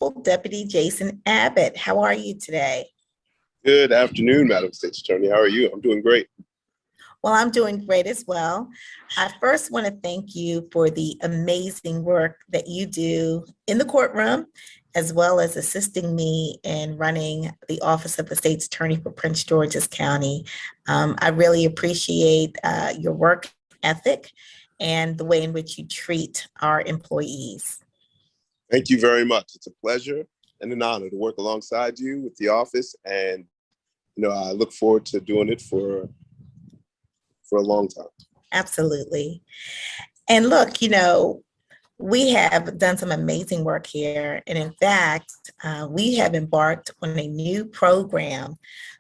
Principal Deputy Jason Abbott. How are you today? Good afternoon, Madam State's Attorney. How are you? I'm doing great. Well, I'm doing great as well. I first want to thank you for the amazing work that you do in the courtroom, as well as assisting me in running the Office of the State's Attorney for Prince George's County. I really appreciate your work ethic and the way in which you treat our employees. Thank you very much. It's a pleasure and an honor to work alongside you with the office, and I look forward to doing it for a long time. Absolutely. And look, we have done some amazing work here. And in fact, we have embarked on a new program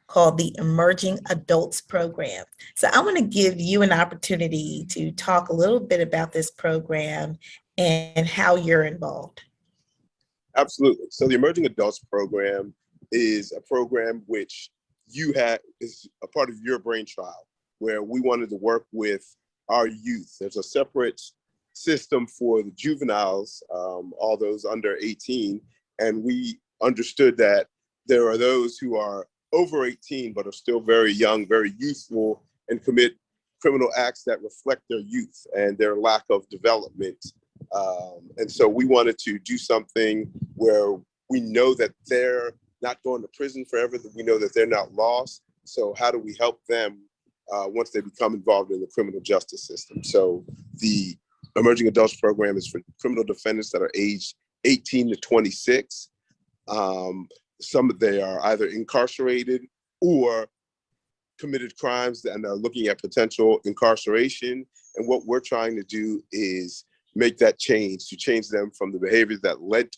called the Emerging Adults Program. So I want to give you an opportunity to talk a little bit about this program and how you're involved. Absolutely. So the Emerging Adults Program is a program which is a part of your brainchild, where we wanted to work with our youth. There's a separate system for the juveniles, all those under 18, and we understood that there are those who are over 18 but are still very young, very youthful, and commit criminal acts that reflect their youth and their lack of development. And so we wanted to do something where we know that they're not going to prison forever, that we know that they're not lost. So how do we help them once they become involved in the criminal justice system? So the Emerging Adults Program is for criminal defendants that are aged 18 to 26. They are either incarcerated or committed crimes and are looking at potential incarceration. And what we're trying to do is make that change, to change them from the behaviors that led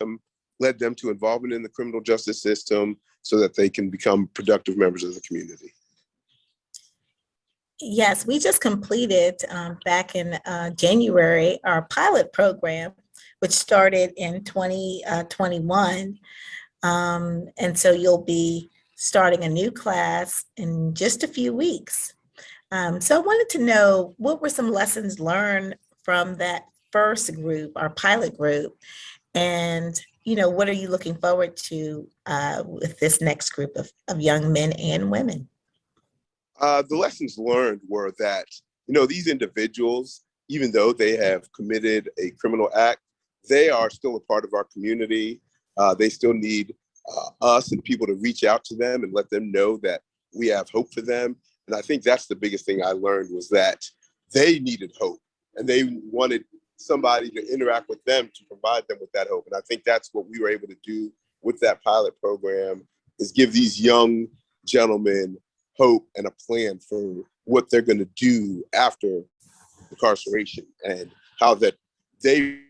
them to involvement in the criminal justice system, so that they can become productive members of the community. Yes, we just completed back in January our pilot program, which started in 2021. And so you'll be starting a new class in just a few weeks. So I wanted to know, what were some lessons learned from that first group, our pilot group? And, what are you looking forward to with this next group of young men and women? The lessons learned were that, these individuals, even though they have committed a criminal act, they are still a part of our community. They still need us and people to reach out to them and let them know that we have hope for them. And I think that's the biggest thing I learned, was that they needed hope, and they wanted somebody to interact with them to provide them with that hope. And I think that's what we were able to do with that pilot program, is give these young gentlemen hope and a plan for what they're going to do after incarceration, and how that they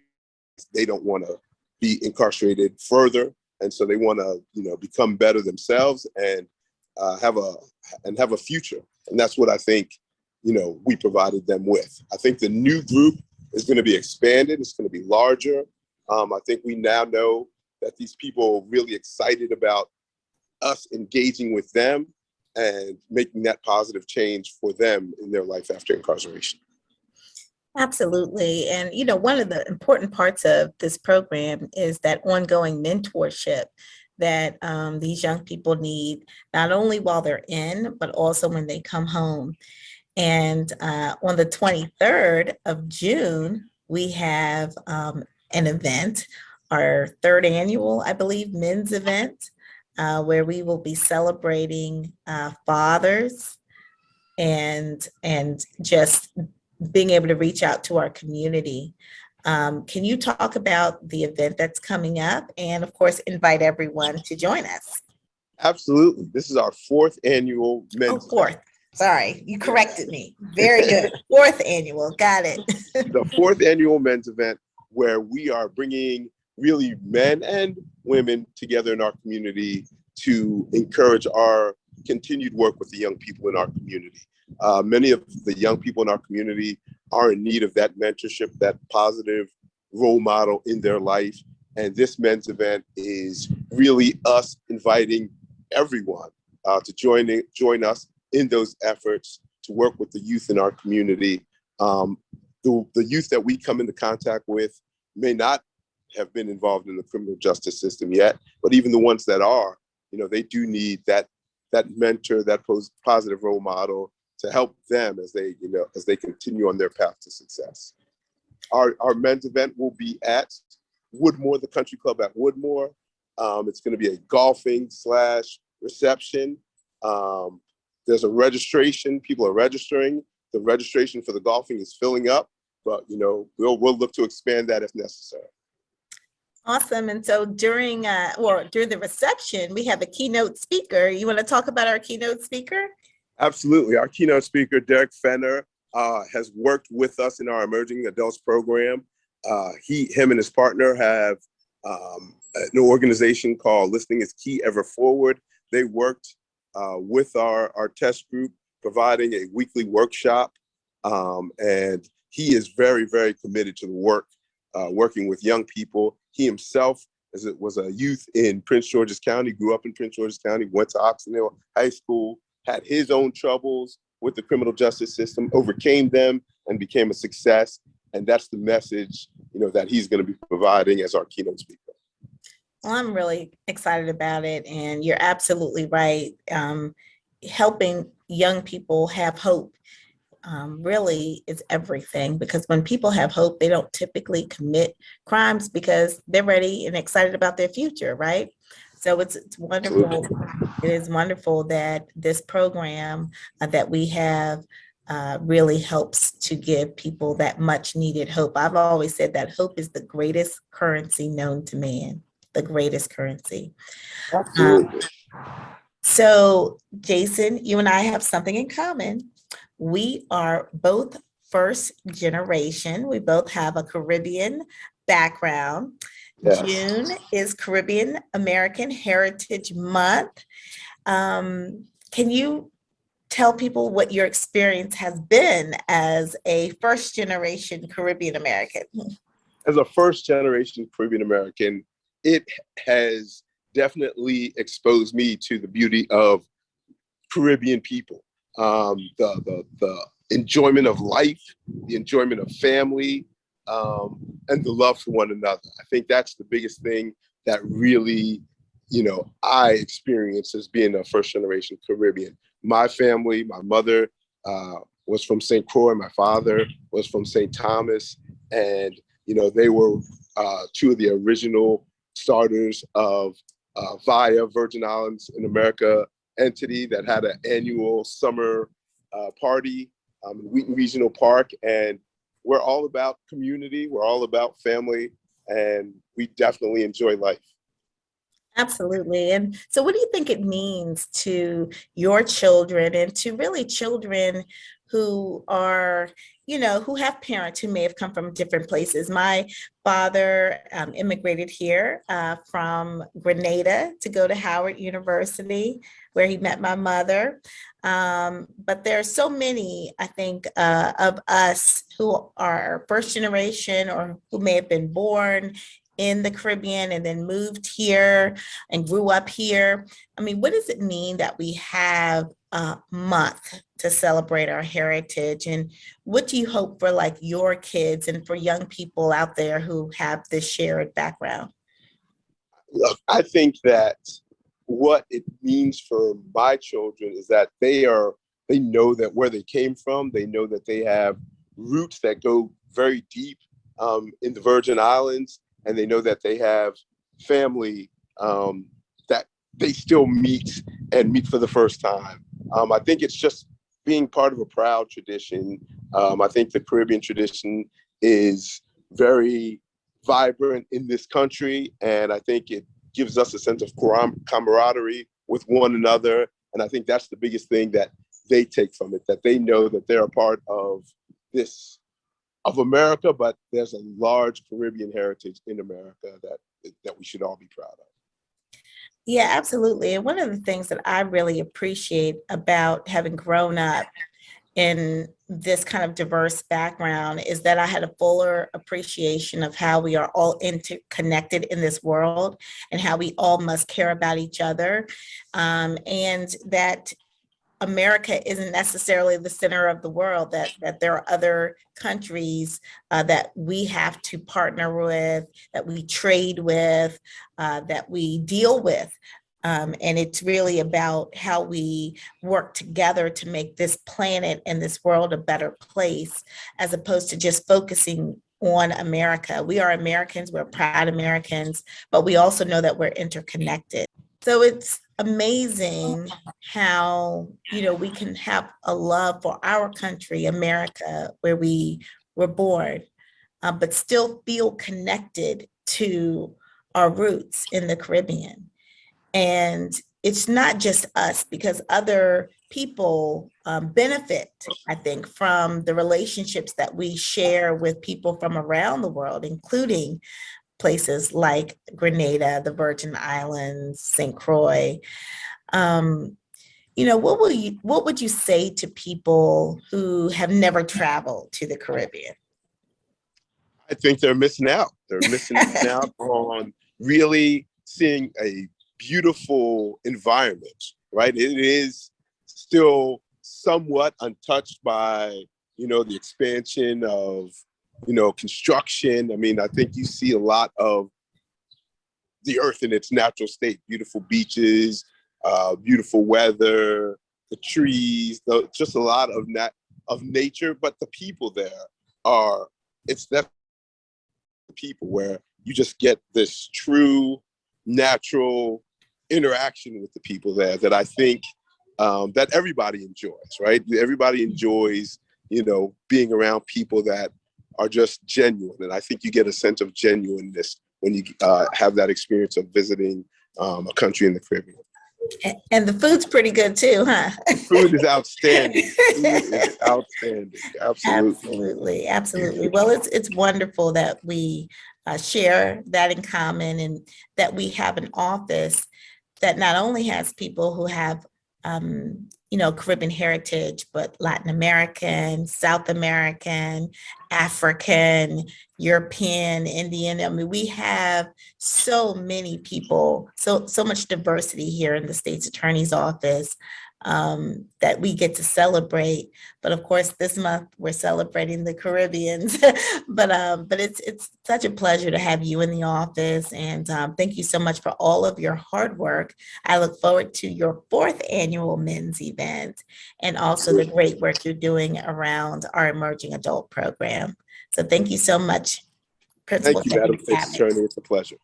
don't want to be incarcerated further. And so they want to, become better themselves and have a future. And that's what I think, we provided them with. I think the new group is going to be expanded. It's going to be larger. I think we now know that these people are really excited about us engaging with them and making that positive change for them in their life after incarceration. Absolutely. And, one of the important parts of this program is that ongoing mentorship that these young people need, not only while they're in, but also when they come home. And on the 23rd of June, we have an event, our third annual, I believe, men's event, where we will be celebrating fathers and just being able to reach out to our community. Can you talk about the event that's coming up, and of course, invite everyone to join us? Absolutely. This is our fourth annual men's fourth. Event. Sorry, you corrected me. Very good. Fourth annual. Got it. The fourth annual men's event, where we are bringing really men and women together in our community to encourage our continued work with the young people in our community. Many of the young people in our community are in need of that mentorship, that positive role model in their life. And this men's event is really us inviting everyone to join us in those efforts to work with the youth in our community. The youth that we come into contact with may not have been involved in the criminal justice system yet, but even the ones that are, they do need that mentor, that positive role model to help them as they continue on their path to success. Our men's event will be at Woodmore, the country club at Woodmore. It's going to be a golfing / reception. There's a registration. People are registering. The registration for the golfing is filling up, but we'll look to expand that if necessary. Awesome. And so during the reception, we have a keynote speaker. You want to talk about our keynote speaker? Absolutely. Our keynote speaker, Derek Fenner, has worked with us in our emerging adults program. Him and his partner have an organization called Listening is Key Ever Forward. They worked with our test group, providing a weekly workshop. And he is very, very committed to the work, working with young people. He himself was a youth in Prince George's County, grew up in Prince George's County, went to Oxonville High School, had his own troubles with the criminal justice system, overcame them, and became a success. And that's the message, that he's going to be providing as our keynote speaker. Well, I'm really excited about it. And you're absolutely right. Helping young people have hope really is everything, because when people have hope, they don't typically commit crimes because they're ready and excited about their future, right? So it's wonderful. Absolutely. It is wonderful that this program that we have really helps to give people that much needed hope. I've always said that hope is the greatest currency known to man, the greatest currency. Absolutely. So Jason, you and I have something in common. We are both first generation. We both have a Caribbean background. Yes. June is Caribbean American Heritage Month. Can you tell people what your experience has been as a first generation Caribbean American? As a first generation Caribbean American, it has definitely exposed me to the beauty of Caribbean people. The enjoyment of life, the enjoyment of family, and the love for one another. I think that's the biggest thing that really, I experienced as being a first generation Caribbean. My family, my mother was from St. Croix, my father was from St. Thomas, and they were two of the original starters of VIA, Virgin Islands in America entity that had an annual summer party in Wheaton Regional Park. And we're all about community, we're all about family, and we definitely enjoy life. Absolutely. And so what do you think it means to your children and to really children who are, who have parents who may have come from different places? My father immigrated here from Grenada to go to Howard University, where he met my mother. But there are so many, I think, of us who are first generation or who may have been born in the Caribbean and then moved here and grew up here. I mean, what does it mean that we have a month to celebrate our heritage? And what do you hope for like your kids and for young people out there who have this shared background? Look, I think that what it means for my children is that they know that where they came from, they know that they have roots that go very deep in the Virgin Islands, and they know that they have family that they still meet for the first time. I think it's just being part of a proud tradition. I think the Caribbean tradition is very vibrant in this country, and I think it gives us a sense of camaraderie with one another. And I think that's the biggest thing that they take from it, that they know that they're a part of America, but there's a large Caribbean heritage in America that we should all be proud of. Yeah, absolutely. And one of the things that I really appreciate about having grown up in this kind of diverse background is that I had a fuller appreciation of how we are all interconnected in this world and how we all must care about each other. And that America isn't necessarily the center of the world, that there are other countries that we have to partner with, that we trade with, that we deal with. And it's really about how we work together to make this planet and this world a better place, as opposed to just focusing on America. We are Americans, we're proud Americans, but we also know that we're interconnected. So it's amazing how, we can have a love for our country, America, where we were born, but still feel connected to our roots in the Caribbean. And it's not just us, because other people benefit, I think, from the relationships that we share with people from around the world, including places like Grenada, the Virgin Islands, St. Croix. What would you say to people who have never traveled to the Caribbean? I think they're missing out. They're missing out on really seeing a beautiful environment, right? It is still somewhat untouched by, the expansion of, construction. I mean, I think you see a lot of the earth in its natural state, beautiful beaches, beautiful weather, the trees, just a lot of nature, but the people there it's that people where you just get this true natural interaction with the people there that I think that everybody enjoys, right? Everybody enjoys, being around people that are just genuine. And I think you get a sense of genuineness when you have that experience of visiting a country in the Caribbean. And the food's pretty good too, huh? The food is outstanding. Food is outstanding. Absolutely. Absolutely, absolutely. Well, it's wonderful that we share that in common, and that we have an office that not only has people who have Caribbean heritage, but Latin American, South American, African, European, Indian. I mean, we have so many people, so much diversity here in the state's attorney's office, that we get to celebrate. But of course, this month we're celebrating the Caribbeans. but it's such a pleasure to have you in the office, and thank you so much for all of your hard work. I look forward to your 4th annual men's event, and also the great work you're doing around our emerging adult program. So thank you so much, Principal Thank you, Madam Deputy State's Abbott. Attorney. It's a pleasure.